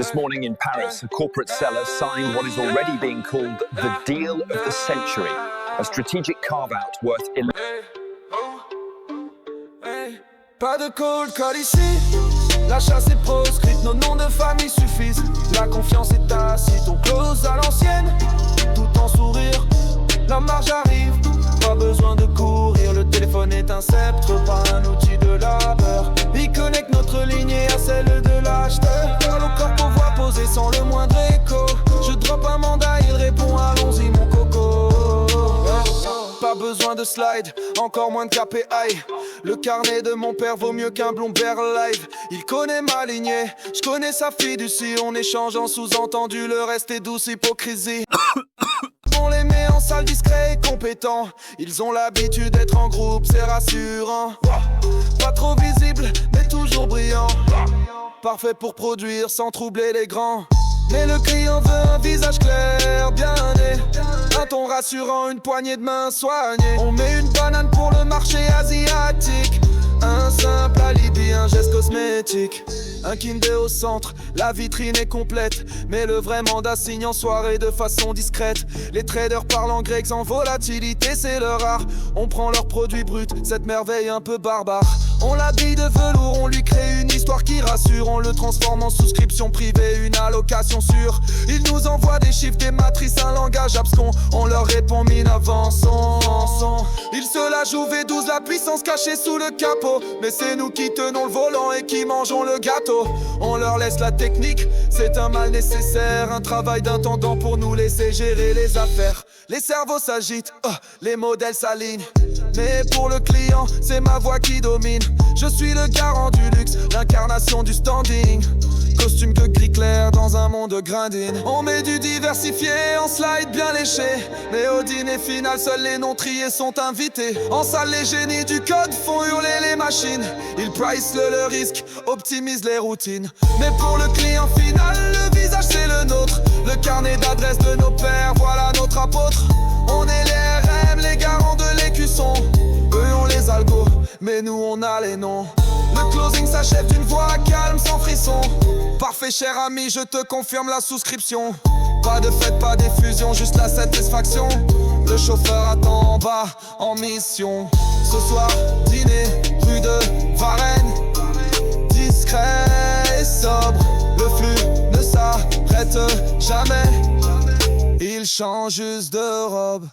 This morning in Paris, a corporate seller signed what is already being called the deal of the century, a strategic carve-out worth Pas de cold call ici, la chasse est proscrite, nos noms de famille suffisent. La confiance est tacite, on close à l'ancienne, tout en sourire. La marge arrive, pas besoin de courir. Le téléphone est un sceptre, pas un outil de labeur. Il connecte notre lignée à celle de l'acheteur. Au corps, voix posée sans le moindre écho. Je drop un mandat, il répond allons-y mon coco. Pas besoin de slide, encore moins de KPI. Le carnet de mon père vaut mieux qu'un Bloomberg live. Il connaît ma lignée, je connais sa fiducie. On échange en sous-entendu, le reste est douce hypocrisie. On les met en salle discret et compétent. Ils ont l'habitude d'être en groupe, c'est rassurant. Pas trop visible, mais toujours brillant. Parfait pour produire sans troubler les grands. Mais le client veut un visage clair, bien né. Un ton rassurant, une poignée de main soignée. On met une banane pour le marché asiatique. Un simple alibi, un geste cosmétique. Un Kindé au centre, la vitrine est complète. Mais le vrai mandat signe en soirée de façon discrète. Les traders parlent en grec sans volatilité, c'est leur art. On prend leurs produits bruts, cette merveille un peu barbare. On l'habille de velours, on lui crée une histoire qui rassure. On le transforme en souscription privée, une allocation sûre. Ils nous envoient des chiffres, des matrices, un langage abscon. On leur répond mine avançons. Ils se la jouent V12, la puissance cachée sous le capot. Mais c'est nous qui tenons le volant et qui mangeons le gâteau. On leur laisse la technique, c'est un mal nécessaire. Un travail d'intendant pour nous laisser gérer les affaires. Les cerveaux s'agitent, les modèles s'alignent. Mais pour le client, c'est ma voix qui domine. Je suis le garant du luxe, l'incarnation du standing. Costume que gris clair dans un monde grinding. On met du diversifié en slide bien léché. Mais au dîner final, seuls les non triés sont invités. En salle, les génies du code font hurler les machines. Ils price le risque, optimisent les routines. Mais pour le client final, le visage c'est le nôtre. Le carnet d'adresse de nos pères, voilà notre apôtre. On est les RM, les garants de l'écusson. Eux ont les algos, mais nous on a les noms. Le closing s'achève d'une voix calme sans frisson. Parfait cher ami, je te confirme la souscription. Pas de fête, pas d'effusion, juste la satisfaction. Le chauffeur attend en bas, en mission. Ce soir, dîner, rue de Varennes. Discret et sobre, le flux ne s'arrête jamais. Il change juste de robe.